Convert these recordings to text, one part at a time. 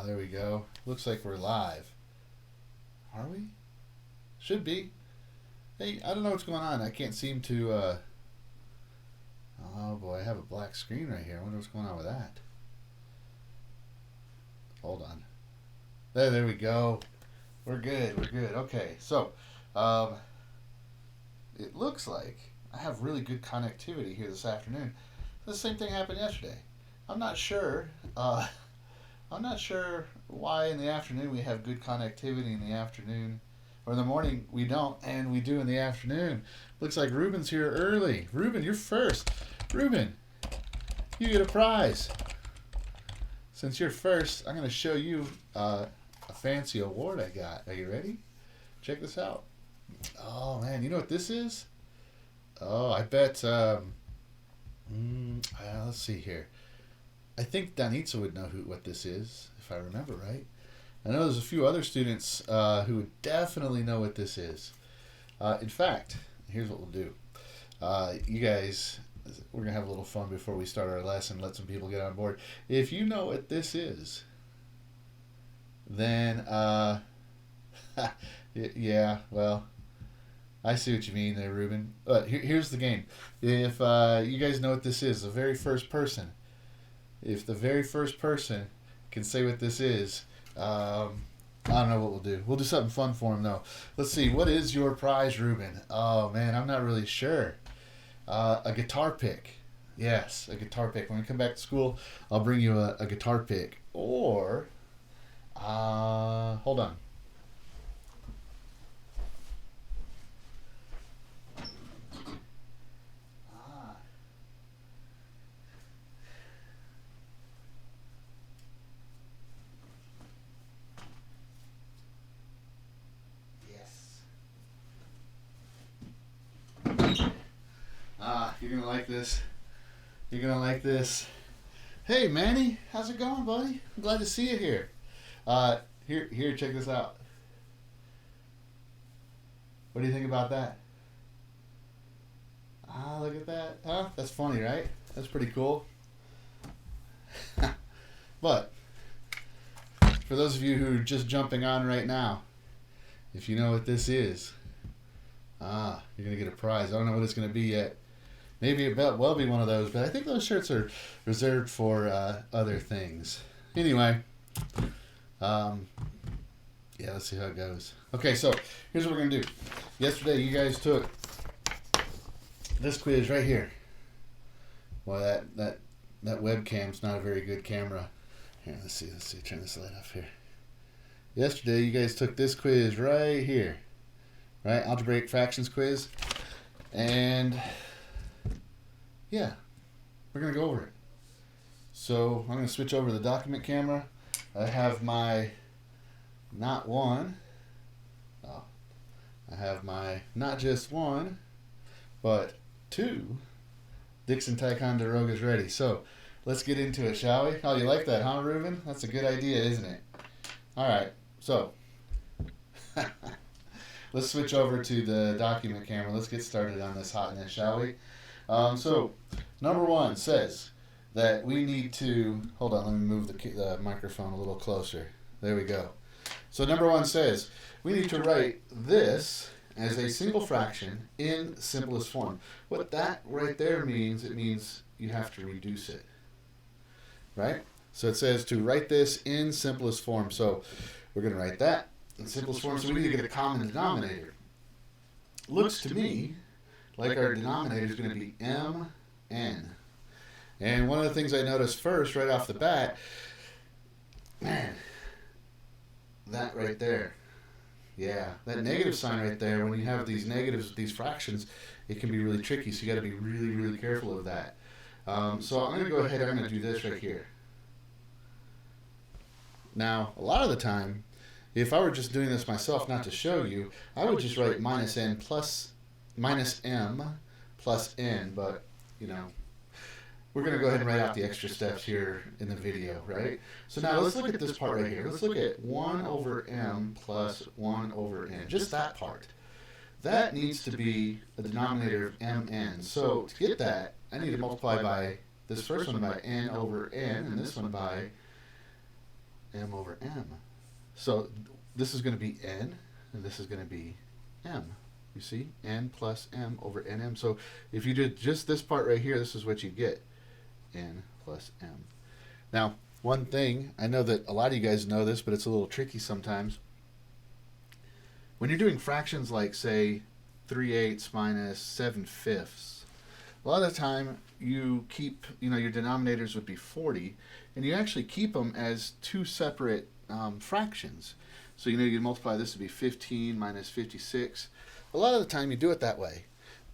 There we go. Looks like we're live. Are we? Should be. Hey, I don't know what's going on. I can't seem to, oh boy, I have a black screen right here. I wonder what's going on with that. Hold on. There we go. We're good. Okay, so, it looks like I have really good connectivity here this afternoon. The same thing happened yesterday. I'm not sure. I'm not sure why in the afternoon we have good connectivity in the afternoon, or in the morning we don't, and we do in the afternoon. Looks like Ruben's here early. Ruben, you're first. Ruben, you get a prize. Since you're first, I'm going to show you a fancy award I got. Are you ready? Check this out. Oh man, you know what this is? Oh, I bet. Let's see here. I think Danitza would know what this is, if I remember right. I know there's a few other students who would definitely know what this is. In fact, here's what we'll do. You guys, we're going to have a little fun before we start our lesson, let some people get on board. If you know what this is, then, yeah, well, I see what you mean there, Ruben. But here's the game. If you guys know what this is, the very first person, if the very first person can say what this is, I don't know what we'll do. We'll do something fun for him, though. Let's see. What is your prize, Ruben? Oh, man, I'm not really sure. A guitar pick. Yes, a guitar pick. When we come back to school, I'll bring you a guitar pick. Or, hold on. You're going to like this. You're going to like this. Hey, Manny. How's it going, buddy? I'm glad to see you here. Here, check this out. What do you think about that? Look at that. Huh? That's funny, right? That's pretty cool. But, for those of you who are just jumping on right now, if you know what this is, you're going to get a prize. I don't know what it's going to be yet. Maybe it will be one of those, but I think those shirts are reserved for other things. Anyway, yeah, let's see how it goes. Okay, so here's what we're going to do. Yesterday, you guys took this quiz right here. Well, that webcam's not a very good camera. Here, let's see. Turn this light off here. Yesterday, you guys took this quiz right here. Right? Algebraic fractions quiz. And yeah, we're going to go over it. So I'm going to switch over to the document camera. I have my not just one, but two Dixon Ticonderogas ready. So let's get into it, shall we? Oh, you like that, huh, Ruben? That's a good idea, isn't it? All right, so let's switch over to the document camera. Let's get started on this hotness, shall we? So, number one says that we need to... Hold on, let me move the microphone a little closer. There we go. So, number one says we need to write this as a single fraction in simplest form. What that right there means, it means you have to reduce it. Right? So, it says to write this in simplest form. So, we're going to write that in simplest form. So, we need to get a common denominator. Looks to me like our denominator is going to be mn. And one of the things I noticed first, right off the bat, man, that right there. Yeah, that negative sign right there, when you have these negatives, these fractions, it can be really tricky. So you got to be really, really careful of that. So I'm going to go ahead, I'm going to do this right here. Now, a lot of the time, if I were just doing this myself, not to show you, I would just write minus m plus n, but, you know, we're going to go ahead and write out the extra steps here in the video, right? So now let's look at this part right here. Let's look at 1 over m plus 1 over n, just that part. That needs to be a denominator of mn. So to get that, I need to multiply by this first one by n over n, and this one by m over m. So this is going to be n, and this is going to be m. You see? N plus m over nm. So if you did just this part right here, this is what you get. N plus m. Now, one thing, I know that a lot of you guys know this, but it's a little tricky sometimes. When you're doing fractions like, say, 3/8 minus 7/5, a lot of the time you keep, your denominators would be 40, and you actually keep them as two separate fractions. So, you multiply this to be 15 minus 56. A lot of the time you do it that way.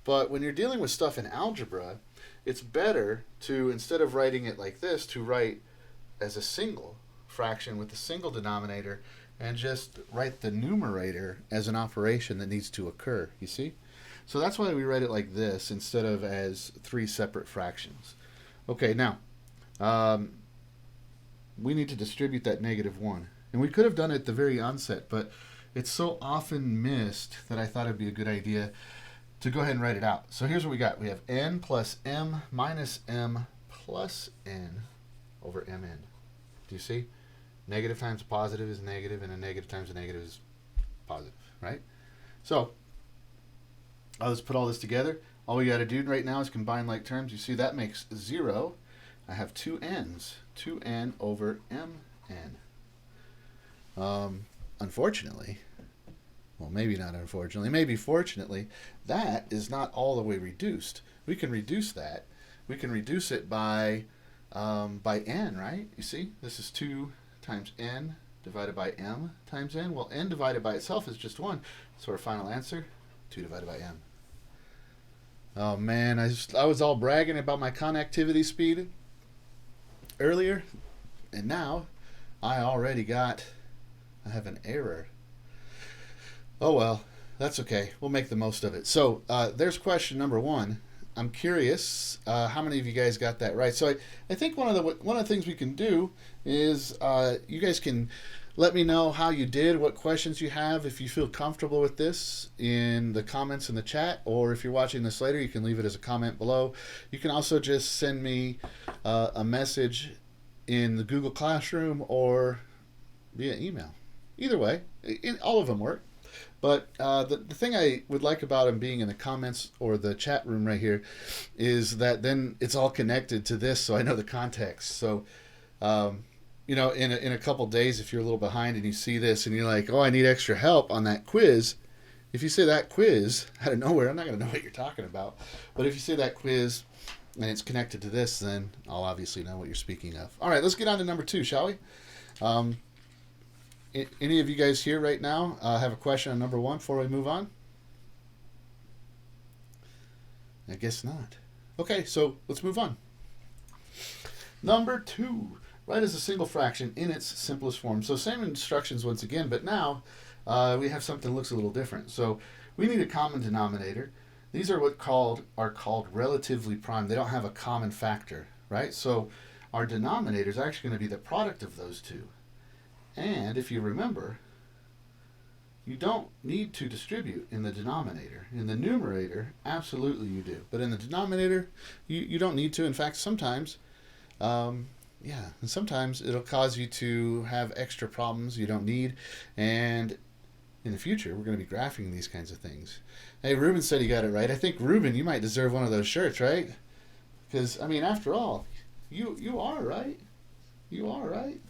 But when you're dealing with stuff in algebra, it's better to, instead of writing it like this, to write as a single fraction with a single denominator and just write the numerator as an operation that needs to occur, you see? So that's why we write it like this instead of as three separate fractions. Okay, now, we need to distribute that -1. And we could have done it at the very onset, but it's so often missed that I thought it'd be a good idea to go ahead and write it out. So here's what we got. We have n plus m minus m plus n over mn. Do you see? Negative times a positive is negative, and a negative times a negative is positive, right? So I'll just put all this together. All we got to do right now is combine like terms. You see that makes 0. I have two n's. 2n over mn. Unfortunately, well, maybe not unfortunately, maybe fortunately, that is not all the way reduced. We can reduce that. We can reduce it by n, right? You see, this is 2 times n divided by m times n. Well, n divided by itself is just 1. So our final answer, 2 divided by m. Oh man, I was all bragging about my connectivity speed earlier, and now I have an error. Oh well, that's okay. We'll make the most of it. So there's question number 1. I'm curious how many of you guys got that right. So I think one of the things we can do is you guys can let me know how you did, what questions you have, if you feel comfortable with this, in the comments in the chat, or if you're watching this later, you can leave it as a comment below. You can also just send me a message in the Google Classroom or via email. Either way, all of them work. But the thing I would like about them being in the comments or the chat room right here is that then it's all connected to this, so I know the context. So, in a couple days, if you're a little behind and you see this and you're like, oh, I need extra help on that quiz, if you say that quiz out of nowhere, I'm not going to know what you're talking about. But if you say that quiz and it's connected to this, then I'll obviously know what you're speaking of. All right, let's get on to number 2, shall we? Any of you guys here right now have a question on number 1 before we move on? I guess not. Okay, so let's move on. Number 2. Write as a single fraction in its simplest form. So same instructions once again, but now we have something that looks a little different. So we need a common denominator. These are are called relatively prime. They don't have a common factor, right? So our denominator is actually going to be the product of those two. And if you remember, you don't need to distribute in the denominator. In the numerator, absolutely you do. But in the denominator, you don't need to. In fact, sometimes, and sometimes it'll cause you to have extra problems you don't need. And in the future, we're going to be graphing these kinds of things. Hey, Ruben said he got it right. I think, Ruben, you might deserve one of those shirts, right? Because, I mean, after all, you are, right? You are, right?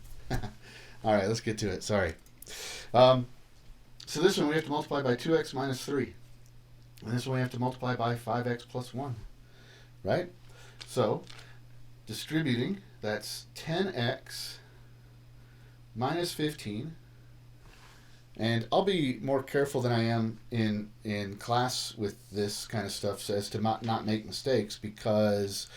All right, let's get to it. Sorry. So this one we have to multiply by 2x minus 3. And this one we have to multiply by 5x plus 1. Right? So, distributing, that's 10x minus 15. And I'll be more careful than I am in class with this kind of stuff so as to not make mistakes because,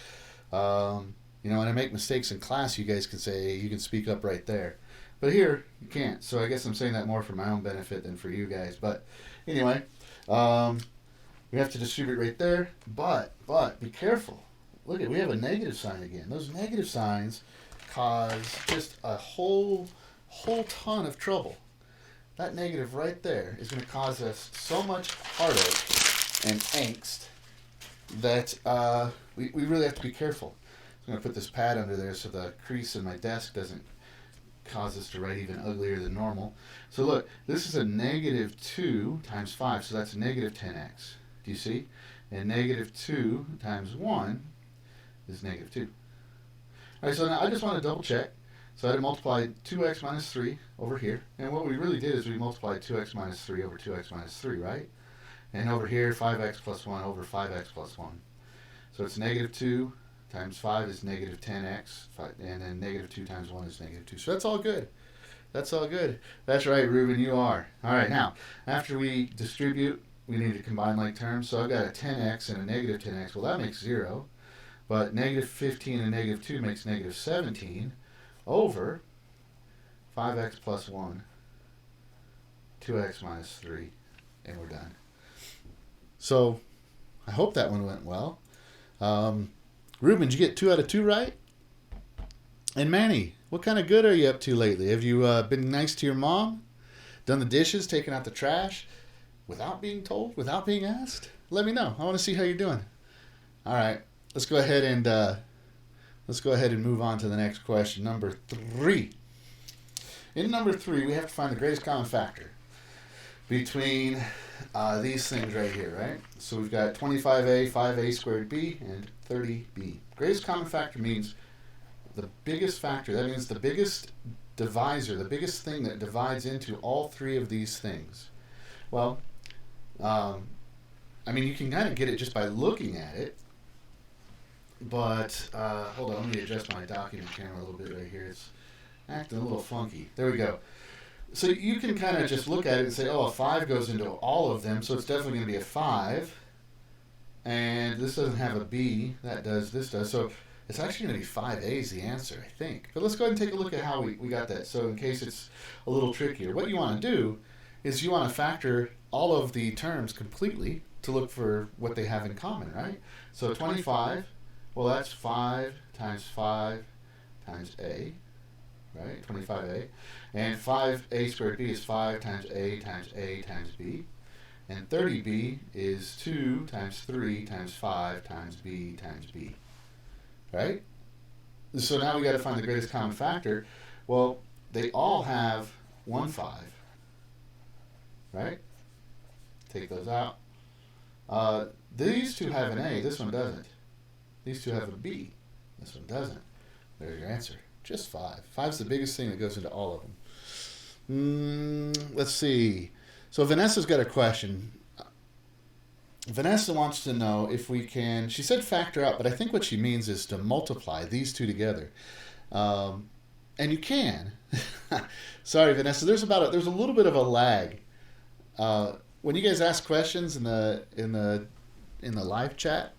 when I make mistakes in class, you guys can say, you can speak up right there. But here, you can't. So I guess I'm saying that more for my own benefit than for you guys. But anyway, we have to distribute right there. But be careful. Look we have a negative sign again. Those negative signs cause just a whole ton of trouble. That negative right there is going to cause us so much heartache and angst that we really have to be careful. So I'm going to put this pad under there so the crease in my desk doesn't cause us to write even uglier than normal. So look, this is a negative 2 times 5, so that's negative 10x. Do you see? And negative 2 times 1 is negative 2. All right, so now I just want to double check. So I had to multiply 2x minus 3 over here. And what we really did is we multiplied 2x minus 3 over 2x minus 3, right? And over here, 5x plus 1 over 5x plus 1. So it's negative 2 times 5 is negative 10x. And then negative 2 times 1 is negative 2. So that's all good. That's all good. That's right, Reuben, you are. All right, now, after we distribute, we need to combine like terms. So I've got a 10x and a negative 10x. Well, that makes 0. But negative 15 and negative 2 makes negative 17 over 5x plus 1, 2x minus 3, and we're done. So I hope that one went well. Reuben, did you get 2 out of 2 right? And Manny, what kind of good are you up to lately? Have you been nice to your mom? Done the dishes, taken out the trash? Without being told? Without being asked? Let me know. I want to see how you're doing. All right. Let's go ahead and move on to the next question, number 3. In number 3, we have to find the greatest common factor between these things right here, right? So we've got 25a, 5a squared b, and 30b. Greatest common factor means the biggest factor. That means the biggest divisor, the biggest thing that divides into all 3 of these things. Well, I mean, you can kind of get it just by looking at it. But, hold on, let me adjust my document camera a little bit right here. It's acting a little funky. There we go. So you can kind of just look at it and say, oh, a 5 goes into all of them, so it's definitely going to be a 5. And this doesn't have a B. That does, this does. So it's actually going to be 5A is the answer, I think. But let's go ahead and take a look at how we got that. So in case it's a little trickier, what you want to do is you want to factor all of the terms completely to look for what they have in common, right? So 25... well, that's 5 times A, right? 25A. And 5A squared B is 5 times A times A times B. And 30B is 2 times 3 times 5 times B times B. Right? So now we got to find the greatest common factor. Well, they all have 1 5. Right? Take those out. These 2 have an A. This one doesn't. These 2 have a B. This one doesn't. There's your answer. Just 5. 5's the biggest thing that goes into all of them. Let's see. So Vanessa's got a question. Vanessa wants to know if we can, she said factor out, but I think what she means is to multiply these 2 together. And you can. Sorry, Vanessa. There's a little bit of a lag. When you guys ask questions in the live chat,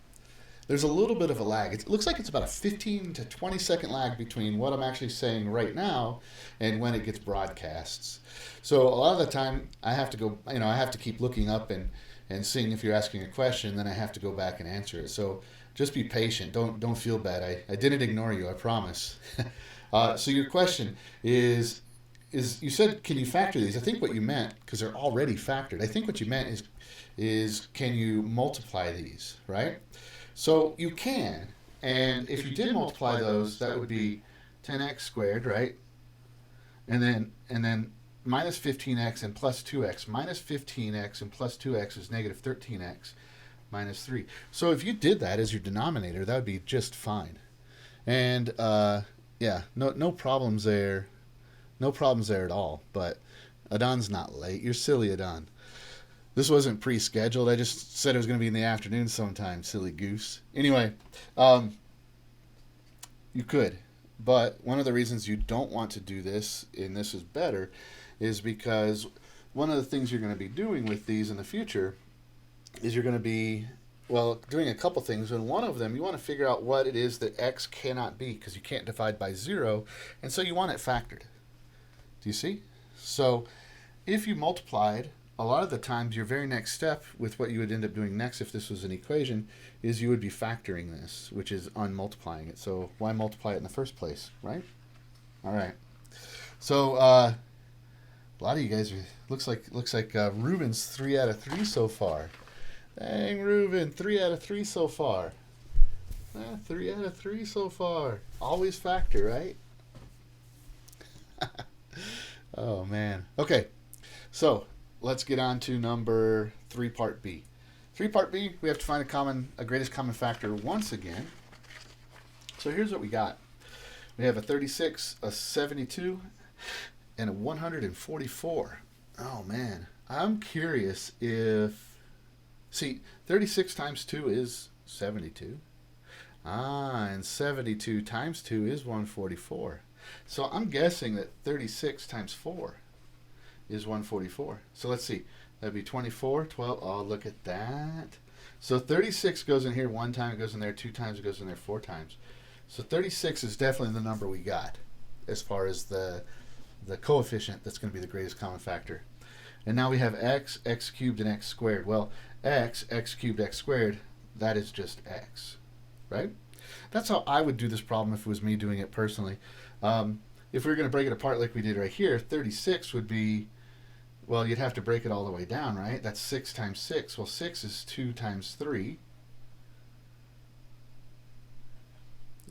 there's a little bit of a lag. It looks like it's about a 15 to 20 second lag between what I'm actually saying right now and when it gets broadcasts. So a lot of the time I have to go, I have to keep looking up and seeing if you're asking a question, then I have to go back and answer it. So just be patient. Don't feel bad. I didn't ignore you, I promise. So your question is you said, can you factor these? I think what you meant, because they're already factored, I think what you meant is can you multiply these, right? So you can, and if you did multiply those, that would be 10x squared, right? And then minus 15x and plus 2x. Minus 15x and plus 2x is negative 13x minus 3. So if you did that as your denominator, that would be just fine. And yeah, no problems there. No problems there at all. But Adon's not late. You're silly, Adon. This wasn't pre-scheduled. I just said it was going to be in the afternoon sometime, silly goose. Anyway, you could. But one of the reasons you don't want to do this, and this is better, is because one of the things you're going to be doing with these in the future is you're going to be, well, doing a couple things. And one of them, you want to figure out what it is that x cannot be, because you can't divide by 0. And so you want it factored. Do you see? So if you multiplied, a lot of the times your very next step with what you would end up doing next if this was an equation is you would be factoring this, which is unmultiplying it. So why multiply it in the first place, right? All right. So a lot of you guys looks like Reuben's 3 out of 3 so far. Dang, Reuben, 3 out of 3 so far. 3 out of 3 so far. Always factor, right? Oh, man. Okay, so let's get on to number 3, part B. 3, part B, we have to find a greatest common factor once again. So here's what we got. We have a 36, a 72, and a 144. Oh, man. I'm curious if... See, 36 times 2 is 72. And 72 times 2 is 144. So I'm guessing that 36 times 4 is 144. So let's see. That'd be 24, 12. Oh, look at that. So 36 goes in here one time, it goes in there two times, it goes in there four times. So 36 is definitely the number we got as far as the coefficient that's going to be the greatest common factor. And now we have x, x cubed, and x squared. Well, x cubed, x squared, that is just x, right? That's how I would do this problem if it was me doing it personally. If we were going to break it apart like we did right here, 36 would be, well, you'd have to break it all the way down, right? That's 6 times 6. Well, 6 is 2 times 3.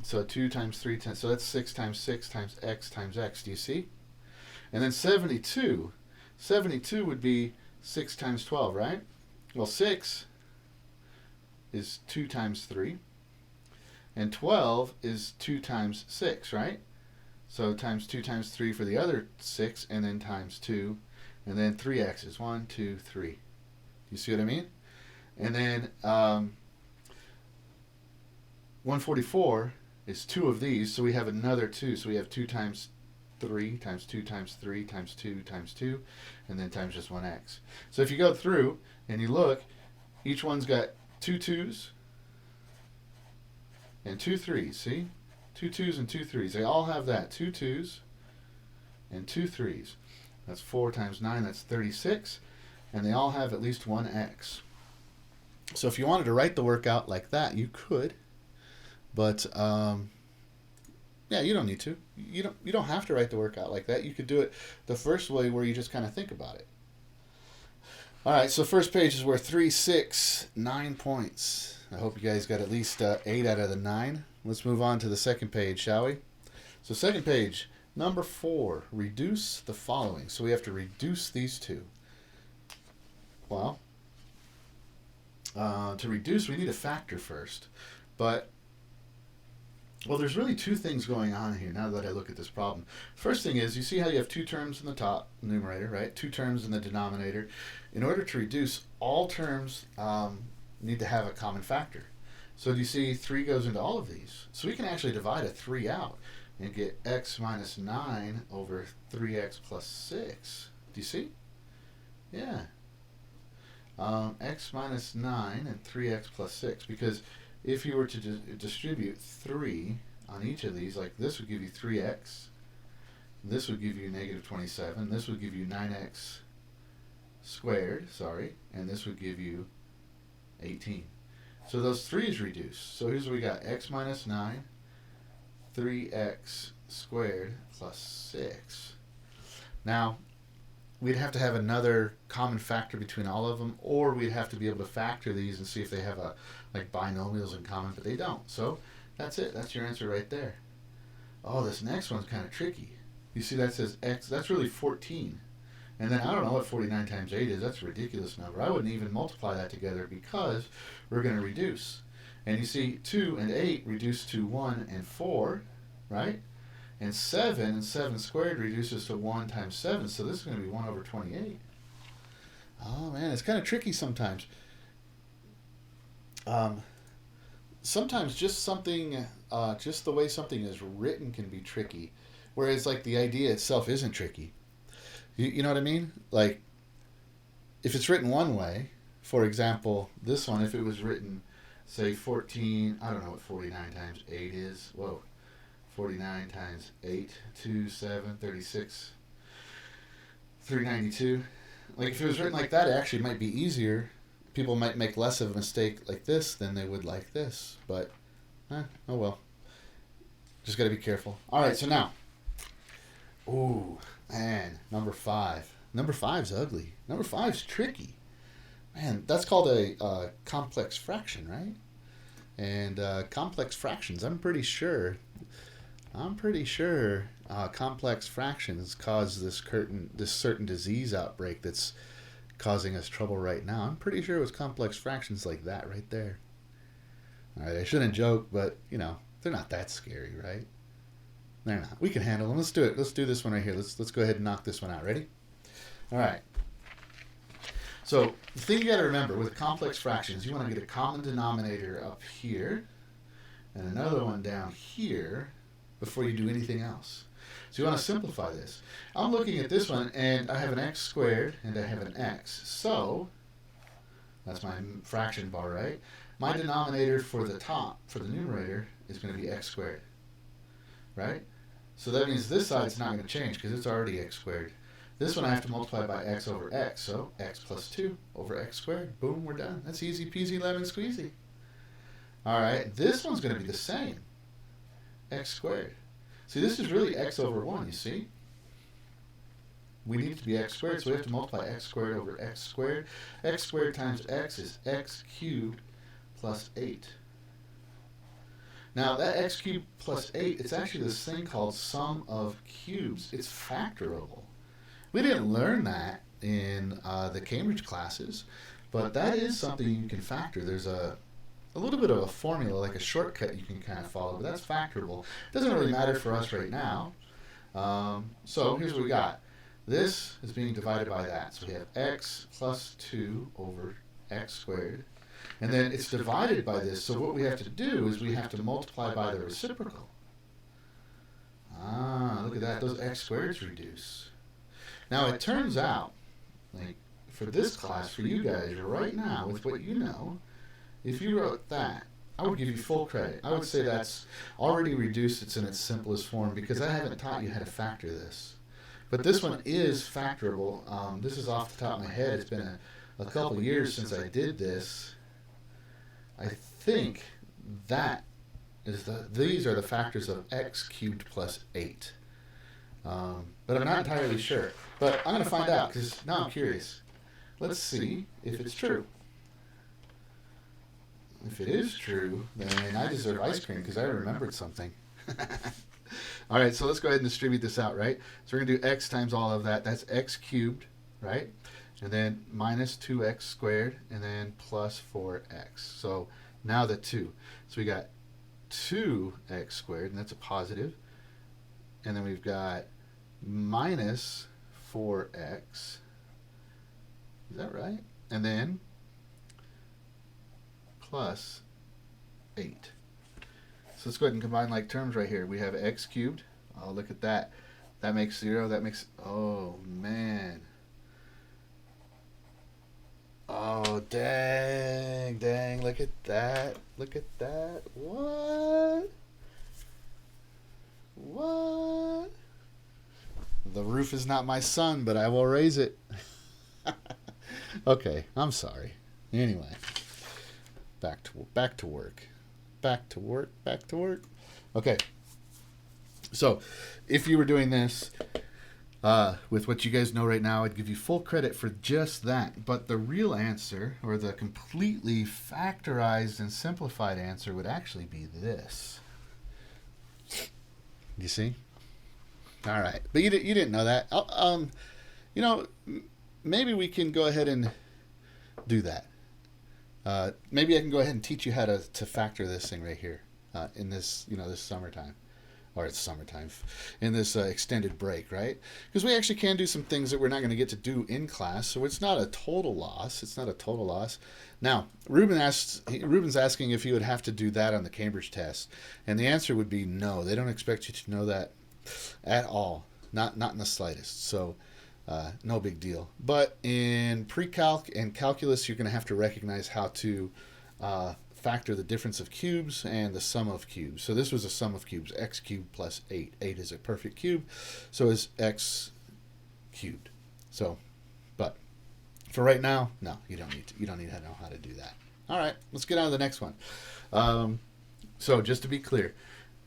So 2 times 3 times, so that's 6 times x times x. Do you see? And then 72. 72 would be 6 times 12, right? Well, 6 is 2 times 3. And 12 is 2 times 6, right? So times 2 times 3 for the other 6, and then times 2, and then 3x's. 1, 2, 3. You see what I mean? And then 144 is 2 of these, so we have another 2. So we have 2 times 3 times 2 times 3 times 2 times 2, and then times just 1x. So if you go through and you look, each one's got 2 2's and 2 3's. See? 2 2's and 2 3's. They all have that. 2 2's and 2 3's. That's 4 times 9. That's 36. And they all have at least one x. So if you wanted to write the workout like that, you could. But yeah, you don't need to. You don't have to write the workout like that. You could do it the first way where you just kind of think about it. All right, so first page is where 3, 6, 9 points. I hope you guys got at least 8 out of the 9. Let's move on to the second page, shall we? So second page, number 4, reduce the following. So we have to reduce these two. Well, to reduce, we need a factor first. But, well, there's really two things going on here now that I look at this problem. First thing is, you see how you have two terms in the top numerator, right? Two terms in the denominator. In order to reduce, all terms need to have a common factor. So do you see 3 goes into all of these? So we can actually divide a 3 out and get x minus 9 over 3x plus 6. Do you see? Yeah. X minus 9 and 3x plus 6. Because if you were to distribute 3 on each of these, like this would give you 3x. This would give you negative 27. This would give you 9x squared, and this would give you 18. So those 3's reduced. So here's what we got. X minus 9, 3x squared plus 6. Now, we'd have to have another common factor between all of them, or we'd have to be able to factor these and see if they have like binomials in common, but they don't. So that's it. That's your answer right there. Oh, this next one's kind of tricky. You see that says x. That's really 14. And then I don't know what 49 times 8 is. That's a ridiculous number. I wouldn't even multiply that together because we're going to reduce. And you see 2 and 8 reduce to 1 and 4, right? And 7 squared reduces to 1 times 7. So this is going to be 1 over 28. Oh, man, it's kind of tricky sometimes. Sometimes just something, just the way something is written can be tricky. Whereas like the idea itself isn't tricky. You know what I mean? Like, if it's written one way, for example, this one, if it was written, say, 14, I don't know what 49 times 8 is. Whoa. 49 times 8, 2, 7, 36, 392. Like, if it was written like that, it actually might be easier. People might make less of a mistake like this than they would like this. But, oh well. Just got to be careful. All right, so now. Ooh. Man, number 5. Number 5's ugly. Number 5's tricky. Man, that's called a complex fraction, right? And complex fractions, I'm pretty sure I'm pretty sure complex fractions cause this certain disease outbreak that's causing us trouble right now. I'm pretty sure it was complex fractions like that right there. All right, I shouldn't joke, but they're not that scary, right? They're not. We can handle them. Let's do it. Let's do this one right here. Let's go ahead and knock this one out. Ready? All right. So the thing you got to remember with complex fractions, you want to get a common denominator up here and another one down here before you do anything else. So you want to simplify this. I'm looking at this one, and I have an x squared, and I have an x. So that's my fraction bar, right? My denominator for the top, for the numerator, is going to be x squared, right? So that means this side's not going to change because it's already x squared. This one I have to multiply by x over x, so x plus 2 over x squared. Boom, we're done. That's easy peasy lemon squeezy. All right, this one's going to be the same, x squared. See, this is really x over 1, you see? We need it to be x squared, so we have to multiply x squared over x squared. X squared times x is x cubed plus 8. Now, that x cubed plus 8, it's actually this thing called sum of cubes. It's factorable. We didn't learn that in the Cambridge classes, but that is something you can factor. There's a little bit of a formula, like a shortcut you can kind of follow, but that's factorable. It doesn't really matter for us right now. So here's what we got. This is being divided by that. So we have x plus 2 over x squared. And then it's divided by this. So what we have to do is we have to multiply by the reciprocal. Look at that. Those x squareds reduce. Now it turns out, like for this class, for you guys right now, with what you know, if you wrote that, I would give you full credit. I would say that's already reduced. It's in its simplest form because I haven't taught you how to factor this. But this one is factorable. This is off the top of my head. It's been a couple of years since I did this. I think that is these are the factors of x cubed plus 8. But I'm not entirely sure. But I'm going to find out because now I'm curious. Let's see if it's true. If it is true, then I deserve ice cream because I remembered something. All right, so let's go ahead and distribute this out, right? So we're going to do x times all of that. That's x cubed, right? And then minus 2x squared, and then plus 4x. So now the 2. So we got 2x squared, and that's a positive. And then we've got minus 4x. Is that right? And then plus 8. So let's go ahead and combine like terms right here. We have x cubed. Oh, look at that. That makes 0. That makes, oh, man. Oh, dang. Look at that. Look at that. What? The roof is not my son, but I will raise it. Okay, I'm sorry. Anyway, back to work. Okay. So, if you were doing this with what you guys know right now, I'd give you full credit for just that. But the real answer, or the completely factorized and simplified answer, would actually be this. You see? All right. But you didn't know that. Maybe we can go ahead and do that. Maybe I can go ahead and teach you how to factor this thing right here in this, this summertime. Or it's summertime, in this extended break, right? Because we actually can do some things that we're not going to get to do in class, so it's not a total loss. Now, Ruben's asking if you would have to do that on the Cambridge test, and the answer would be no. They don't expect you to know that at all, not in the slightest. So, no big deal. But in pre-calc and calculus, you're going to have to recognize how to factor the difference of cubes and the sum of cubes. So this was a sum of cubes, x cubed plus 8. 8 is a perfect cube, so is x cubed. So, but for right now, no, you don't need to know how to do that. All right, let's get on to the next one. So just to be clear,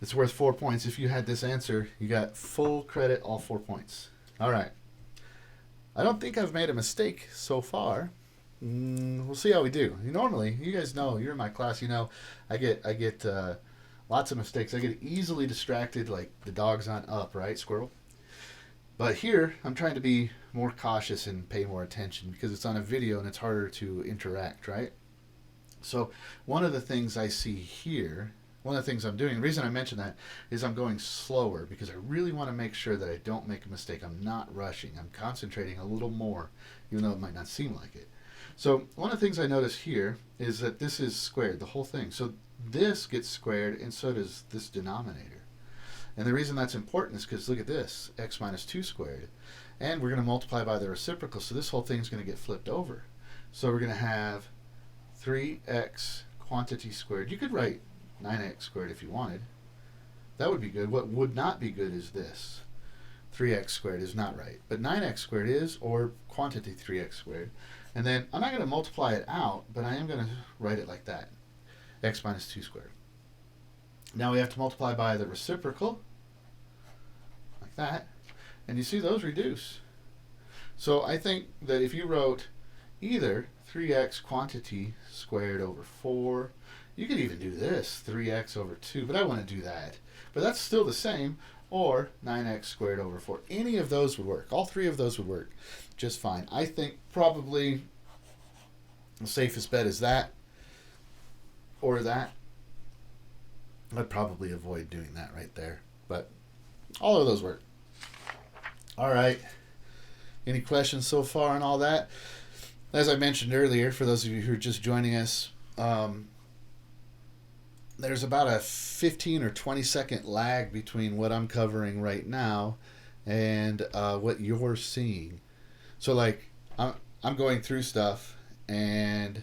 it's worth 4 points. If you had this answer, you got full credit, all 4 points. All right. I don't think I've made a mistake so far. We'll see how we do. Normally, you guys know, you're in my class, I get a Lots of mistakes. I get easily distracted, like the dog's on up, right, squirrel? But here, I'm trying to be more cautious and pay more attention because it's on a video and it's harder to interact, right? So one of the things I see here, one of the things I'm doing, the reason I mention that is I'm going slower because I really want to make sure that I don't make a mistake. I'm not rushing. I'm concentrating a little more, even though it might not seem like it. So one of the things I notice here is that this is squared, the whole thing. So this gets squared and so does this denominator. And the reason that's important is because look at this, x minus 2 squared. And we're going to multiply by the reciprocal, so this whole thing's going to get flipped over. So we're going to have 3x quantity squared. You could write 9x squared if you wanted. That would be good. What would not be good is this. 3x squared is not right. But 9x squared is, or quantity 3x squared. And then I'm not going to multiply it out, but I am going to write it like that. X minus 2 squared. Now we have to multiply by the reciprocal, like that. And you see those reduce. So I think that if you wrote either 3x quantity squared over 4, you could even do this, 3x over 2, but I want to do that. But that's still the same, or 9x squared over 4. Any of those would work. All three of those would work just fine. I think probably the safest bet is that, or that. I'd probably avoid doing that right there. But all of those work. All right. Any questions so far on all that? As I mentioned earlier, for those of you who are just joining us, there's about a 15 or 20 second lag between what I'm covering right now and what you're seeing. So like I'm going through stuff and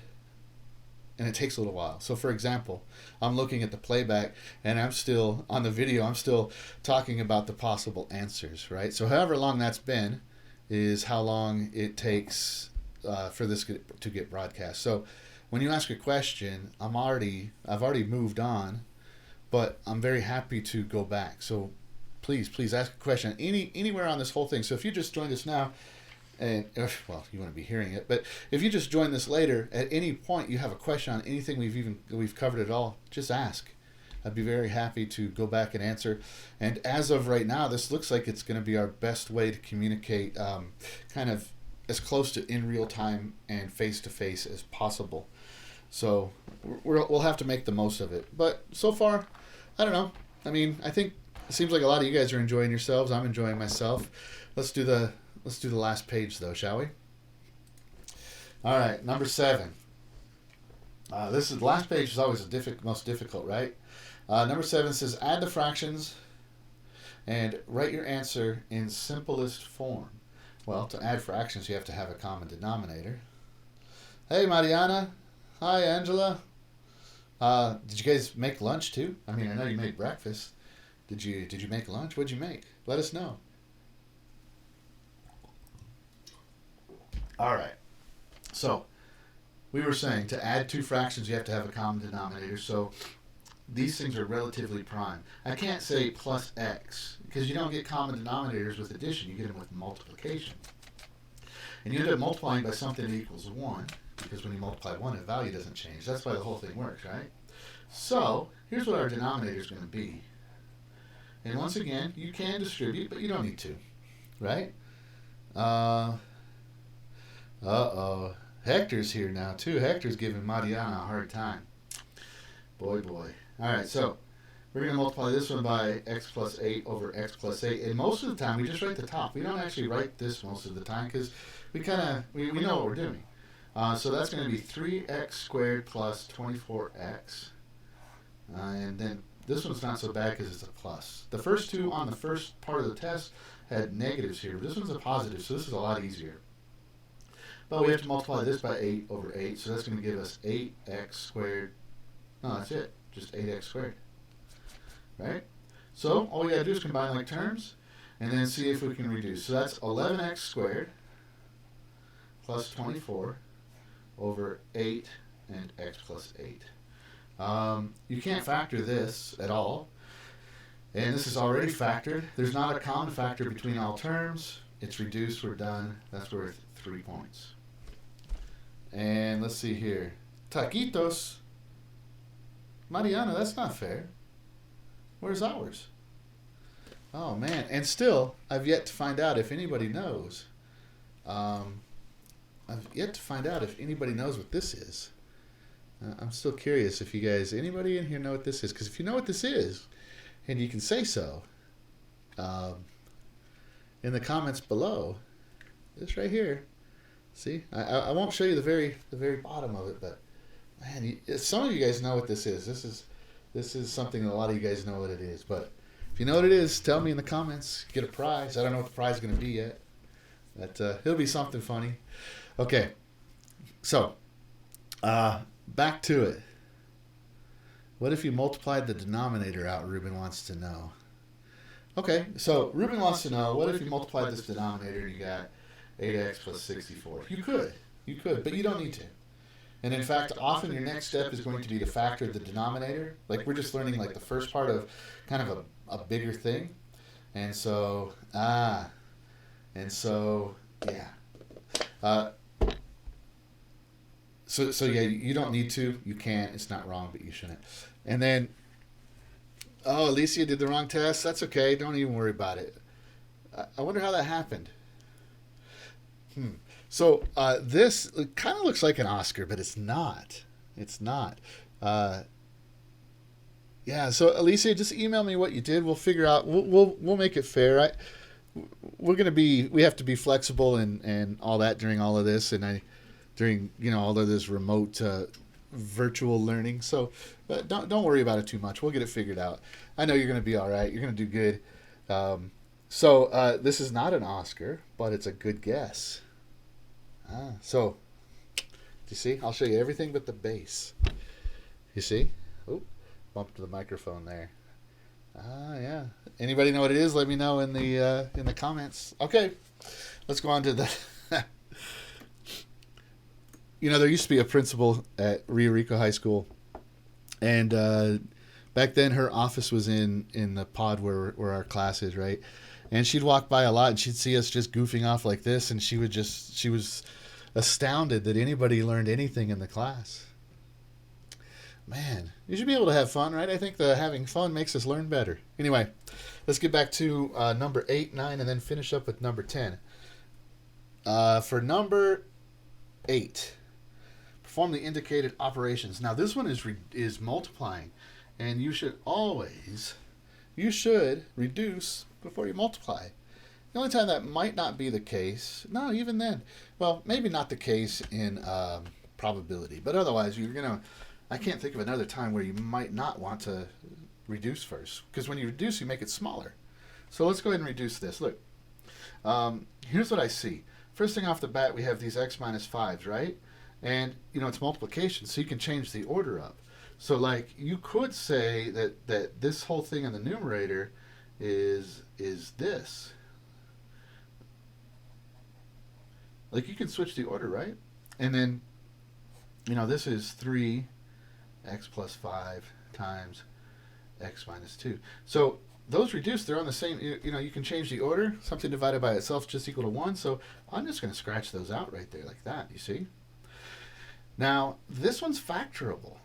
it takes a little while. So for example, I'm looking at the playback and I'm still on the video, I'm still talking about the possible answers, right? So however long that's been is how long it takes for this to get broadcast. So when you ask a question, I've already moved on, but I'm very happy to go back. So please ask a question anywhere on this whole thing. So if you just joined us now, and well, you want to be hearing it, but if you just join this later, at any point you have a question on anything we've covered at all, just ask. I'd be very happy to go back and answer. And as of right now, this looks like it's going to be our best way to communicate, kind of as close to in real time and face to face as possible. So we'll have to make the most of it. But so far, I don't know. I mean, I think it seems like a lot of you guys are enjoying yourselves. I'm enjoying myself. Let's do the last page, though, shall we? All right, number 7. This is the last page is always the most difficult, right? Number 7 says add the fractions and write your answer in simplest form. Well, to add fractions, you have to have a common denominator. Hey, Mariana. Hi, Angela. Did you guys make lunch too? I mean, I know you made breakfast. Did you make lunch? What'd you make? Let us know. All right. So we were saying to add two fractions, you have to have a common denominator. So these things are relatively prime. I can't say plus x because you don't get common denominators with addition. You get them with multiplication. And you end up multiplying by something that equals 1 because when you multiply 1, the value doesn't change. That's why the whole thing works, right? So here's what our denominator is going to be. And once again, you can distribute, but you don't need to, right? Uh-oh. Hector's here now, too. Hector's giving Mariana a hard time. Boy. All right, so we're going to multiply this one by x plus 8 over x plus 8. And most of the time, we just write the top. We don't actually write this most of the time because we know what we're doing. So that's going to be 3x squared plus 24x. And then this one's not so bad because it's a plus. The first two on the first part of the test had negatives here. This one's a positive, so this is a lot easier. But we have to multiply this by 8 over 8, so that's going to give us 8x squared. No, that's it. Just 8x squared. Right? So all we got to do is combine like terms and then see if we can reduce. So that's 11x squared plus 24 over 8 and x plus 8. You can't factor this at all. And this is already factored. There's not a common factor between all terms. It's reduced. We're done. That's worth 3 points. And let's see here. Taquitos. Mariana, that's not fair. Where's ours? Oh, man. And still, I've yet to find out if anybody knows. I've yet to find out if anybody knows what this is. I'm still curious if you guys, anybody in here know what this is? Because if you know what this is, and you can say so, in the comments below, this right here. See, I won't show you the very bottom of it, but man, some of you guys know what this is. This is something that a lot of you guys know what it is. But if you know what it is, tell me in the comments. Get a prize. I don't know what the prize is going to be yet, but it'll be something funny. Okay, so back to it. What if you multiplied the denominator out? Ruben wants to know. Okay, so Ruben wants to know, what if you multiplied this denominator and you got 8x plus 64? You could, but you don't need to. And in fact, often your next step is going to be to factor the denominator. Like we're just learning like the first part of kind of a bigger thing. And so, yeah. So yeah, you don't need to. You can. It's not wrong, but you shouldn't. And then, oh, Alicia did the wrong test. That's okay. Don't even worry about it. I wonder how that happened. So this kind of looks like an Oscar, but it's not. It's not. Yeah. So Alicia, just email me what you did. We'll figure out. We'll make it fair. We have to be flexible and all that during all of this, and during all of this remote virtual learning. So don't worry about it too much. We'll get it figured out. I know you're going to be all right. You're going to do good. So this is not an Oscar, but it's a good guess. So do you see? I'll show you everything but the base. You see? Oh, bumped to the microphone there. Yeah. Anybody know what it is? Let me know in the comments. Okay, let's go on to the. There used to be a principal at Rio Rico High School, and back then her office was in the pod where our class is, right? And she'd walk by a lot, and she'd see us just goofing off like this, and she was astounded that anybody learned anything in the class. Man, you should be able to have fun, right? I think having fun makes us learn better. Anyway, let's get back to number 8, 9, and then finish up with number 10. For number 8, perform the indicated operations. Now, this one is multiplying, and you should reduce before you multiply. The only time that might not be the case, no, even then, well, maybe not the case in probability, but otherwise I can't think of another time where you might not want to reduce first, because when you reduce, you make it smaller. So let's go ahead and reduce this. Look, here's what I see. First thing off the bat, we have these x minus 5s, right? And, it's multiplication, so you can change the order up. So, like, you could say that this whole thing in the numerator is this. Like, you can switch the order, right? And then, this is 3x plus 5 times x minus 2. So those reduced, they're on the same, you can change the order. Something divided by itself is just equal to 1. So I'm just going to scratch those out right there like that, you see? Now, this one's factorable.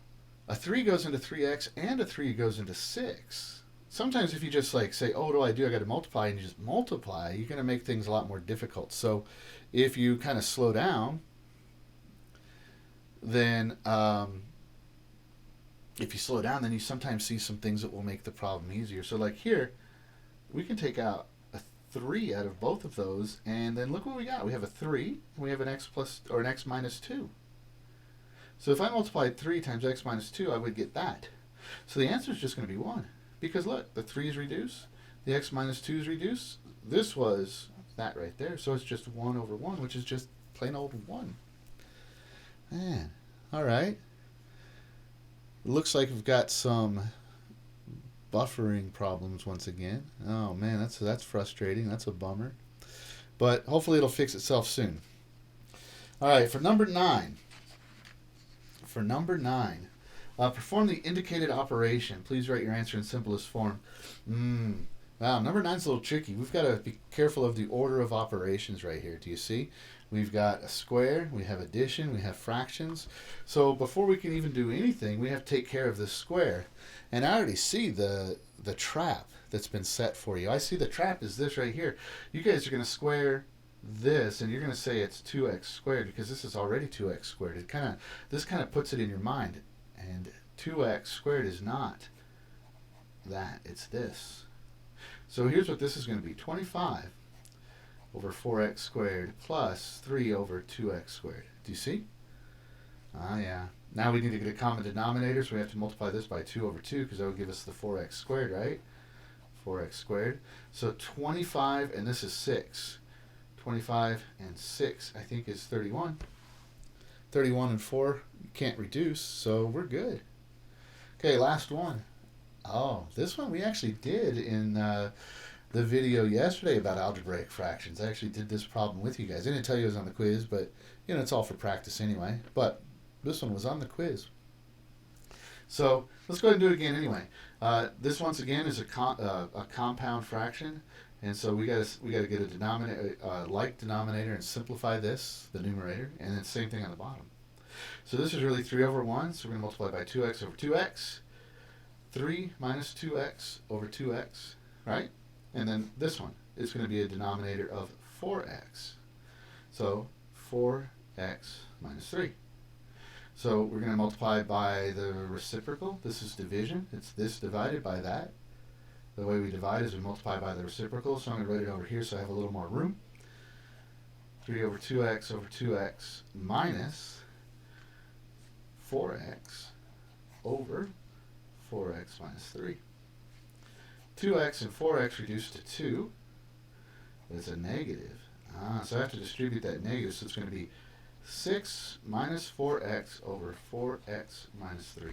A 3 goes into 3x and a 3 goes into 6. Sometimes if you just say, oh, what do I got to multiply, and you just multiply, you're going to make things a lot more difficult. So if you kind of slow down, then you sometimes see some things that will make the problem easier. So like here, we can take out a 3 out of both of those, and then look what we got. We have a 3, and we have an x minus 2. So if I multiplied 3 times x minus 2, I would get that. So the answer is just going to be 1. Because look, the 3 is reduced, the x minus 2 is reduced. This was that right there. So it's just 1 over 1, which is just plain old 1. Man, all right. It looks like we've got some buffering problems once again. Oh man, that's frustrating. That's a bummer. But hopefully it'll fix itself soon. All right, for number 9. Perform the indicated operation. Please write your answer in simplest form. Wow, number 9's a little tricky. We've got to be careful of the order of operations right here. Do you see? We've got a square, we have addition, we have fractions. So before we can even do anything, we have to take care of this square. And I already see the trap that's been set for you. I see the trap is this right here. You guys are going to square this, and you're going to say it's 2x squared because this is already 2x squared. This kind of puts it in your mind. And 2x squared is not that. It's this. So here's what this is going to be. 25 over 4x squared plus 3 over 2x squared. Do you see? Ah, yeah. Now we need to get a common denominator, so we have to multiply this by 2 over 2 because that would give us the 4x squared, right? 4x squared. So 25, and this is 6. 25 and 6, I think, is 31. 31 and 4, you can't reduce, so we're good. Okay, last one. Oh, this one we actually did in the video yesterday about algebraic fractions. I actually did this problem with you guys. I didn't tell you it was on the quiz, but you know it's all for practice anyway. But this one was on the quiz. So let's go ahead and do it again anyway. This once again is a compound fraction, and so we got to get a denominator, like denominator, and simplify this, the numerator, and then same thing on the bottom. So this is really 3 over 1, so we're going to multiply by 2x over 2x. 3 minus 2x over 2x, right? And then this one is going to be a denominator of 4x. So 4x minus 3. So we're going to multiply by the reciprocal. This is division. It's this divided by that. The way we divide is we multiply by the reciprocal. So I'm going to write it over here so I have a little more room. 3 over 2x over 2x minus 4x over 4x minus 3. 2x and 4x reduced to 2. It's a negative. So I have to distribute that negative, so it's going to be 6 minus 4x over 4x minus 3.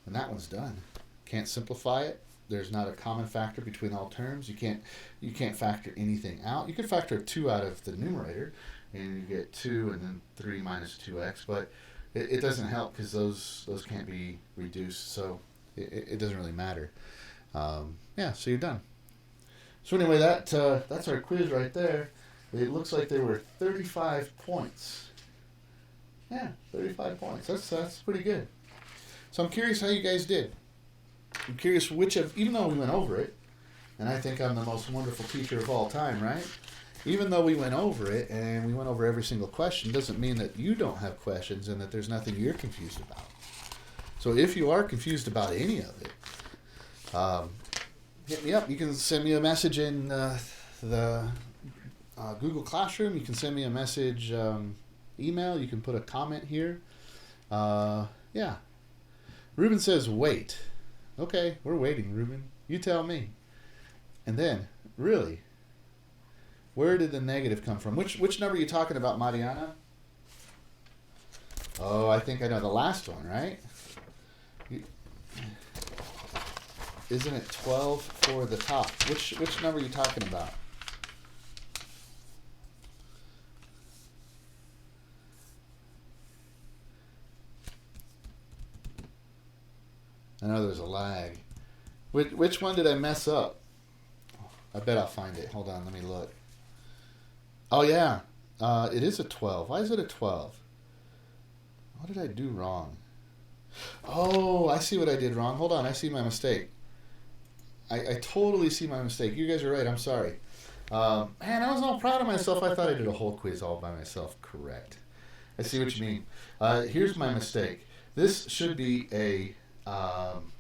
And that one's done. Can't simplify it. There's not a common factor between all terms. You can't factor anything out. You can factor 2 out of the numerator, and you get 2 and then 3 minus 2x, but it doesn't help because those can't be reduced, so it doesn't really matter. Yeah, so you're done. So anyway, that's our quiz right there. It looks like there were 35 points. Yeah, 35 points. That's pretty good. So I'm curious how you guys did. I'm curious even though we went over it, and I think I'm the most wonderful teacher of all time, right? Even though we went over it and we went over every single question, doesn't mean that you don't have questions and that there's nothing you're confused about. So if you are confused about any of it, hit me up. You can send me a message in the Google Classroom. You can send me a message email. You can put a comment here. Yeah. Ruben says, wait. Okay, we're waiting, Ruben. You tell me. And then, really, where did the negative come from? Which number are you talking about, Mariana? Oh, I think I know the last one, right? Isn't it 12 for the top? Which number are you talking about? I know there's a lag. Which one did I mess up? I bet I'll find it. Hold on, let me look. Oh, yeah. It is a 12. Why is it a 12? What did I do wrong? Oh, I see what I did wrong. Hold on, I see my mistake. I totally see my mistake. You guys are right. I'm sorry. Man, I was all proud of myself. I thought I did a whole quiz all by myself. Correct. I see what you mean. Here's my mistake. This should be a...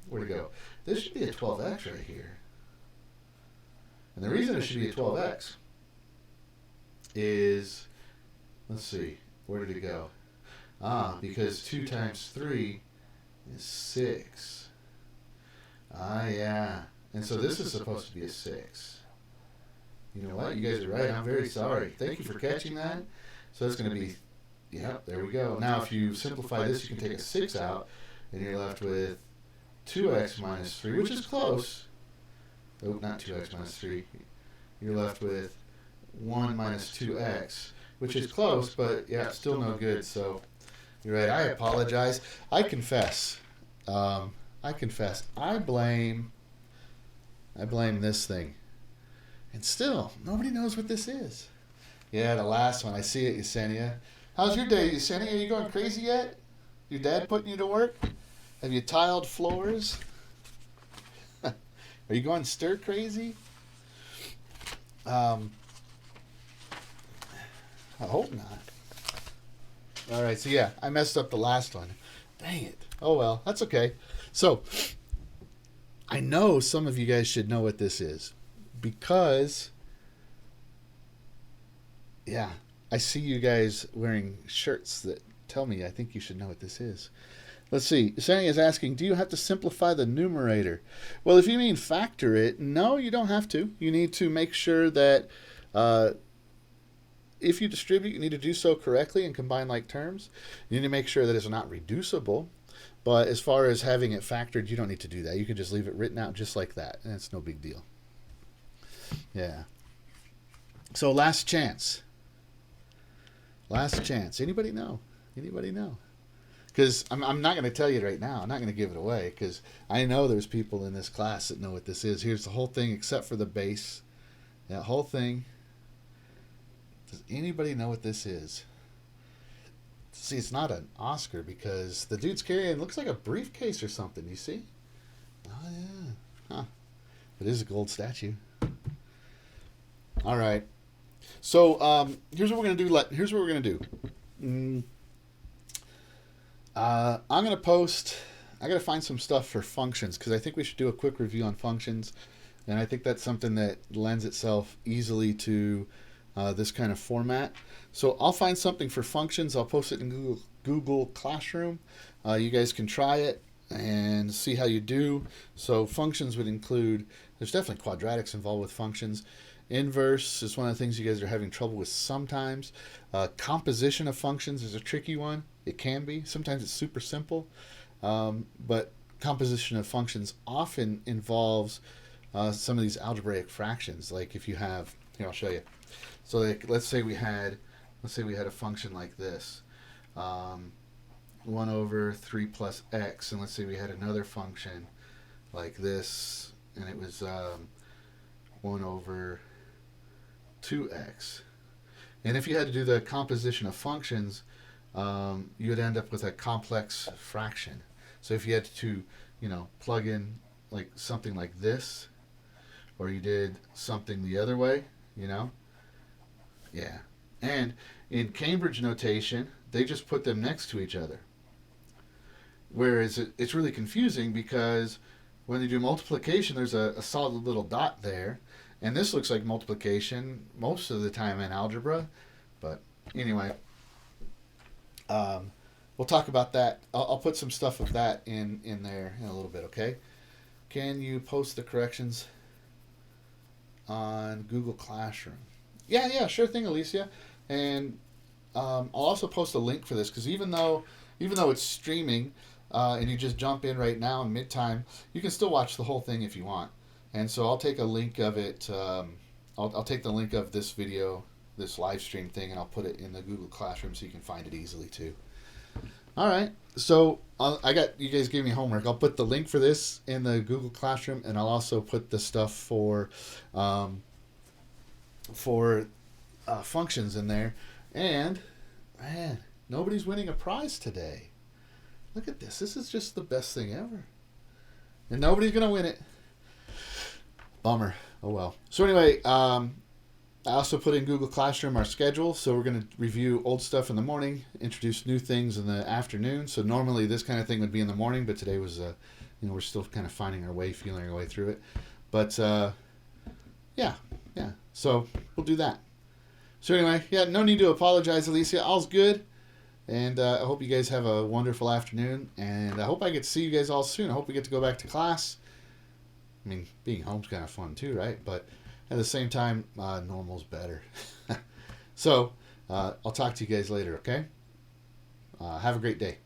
where'd it go? This should be a 12x right here. And the reason it should be a 12x is... Let's see. Where did it go? Because 2 times 3 is 6. Yeah. And so this is supposed to be a 6. You know what? You guys are right. I'm very sorry. Thank you for catching that. So it's going to be, yep, there we go. Now if you simplify this, you can take a 6 out, and you're left with 2x minus 3, which is close. Oh, not 2x minus 3. You're left with 1 minus 2x, which is close, but yeah, still no good. So you're right. I apologize. I confess. I blame this thing. And still, nobody knows what this is. Yeah, the last one. I see it, Yesenia. How's your day, Yesenia? Are you going crazy yet? Your dad putting you to work? Have you tiled floors? Are you going stir crazy? I hope not. All right, so yeah, I messed up the last one. Dang it. Oh well, that's okay. So, I know some of you guys should know what this is because, yeah, I see you guys wearing shirts that tell me I think you should know what this is. Let's see. Sandy is asking, do you have to simplify the numerator? Well, if you mean factor it, no, you don't have to. You need to make sure that if you distribute, you need to do so correctly and combine like terms. You need to make sure that it's not reducible. But as far as having it factored, you don't need to do that. You can just leave it written out just like that, and it's no big deal. Yeah. So last chance. Last chance. Anybody know? Anybody know? Because I'm not going to tell you right now. I'm not going to give it away because I know there's people in this class that know what this is. Here's the whole thing except for the base. That whole thing. Does anybody know what this is? See, it's not an Oscar because the dude's carrying, looks like a briefcase or something. You see? Oh, yeah. Huh. It is a gold statue. All right. So here's what we're going to do. Here's what we're going to do. I'm going to post, I got to find some stuff for functions because I think we should do a quick review on functions. And I think that's something that lends itself easily to this kind of format. So I'll find something for functions. I'll post it in Google Classroom. You guys can try it and see how you do. So functions would include, there's definitely quadratics involved with functions. Inverse is one of the things you guys are having trouble with sometimes. Composition of functions is a tricky one. It can be. Sometimes it's super simple. But composition of functions often involves some of these algebraic fractions. Like if you have, here I'll show you. So like, let's say we had a function like this. 1 over 3 plus x. And let's say we had another function like this. And it was 1 over 2x. And if you had to do the composition of functions, you would end up with a complex fraction. So if you had to, plug in like something like this, or you did something the other way, yeah. And in Cambridge notation, they just put them next to each other. Whereas it's really confusing because when they do multiplication, there's a solid little dot there. And this looks like multiplication most of the time in algebra. But anyway, we'll talk about that. I'll put some stuff of that in there in a little bit, okay? Can you post the corrections on Google Classroom? Yeah, sure thing, Alicia. And I'll also post a link for this because even though it's streaming and you just jump in right now in mid-time, you can still watch the whole thing if you want. And so I'll take a link of it. I'll take the link of this video, this live stream thing, and I'll put it in the Google Classroom so you can find it easily too. All right. So you guys gave me homework. I'll put the link for this in the Google Classroom, and I'll also put the stuff for functions in there. And man, nobody's winning a prize today. Look at this. This is just the best thing ever. And nobody's gonna win it. Bummer. Oh well. So anyway, I also put in Google Classroom our schedule. So we're going to review old stuff in the morning, introduce new things in the afternoon. So normally this kind of thing would be in the morning, but today was, we're still kind of finding our way, feeling our way through it. But yeah. So we'll do that. So anyway, no need to apologize, Alicia. All's good. And I hope you guys have a wonderful afternoon. And I hope I get to see you guys all soon. I hope we get to go back to class. I mean, being home's kind of fun too, right? But at the same time, normal's better. So, I'll talk to you guys later, okay? Have a great day.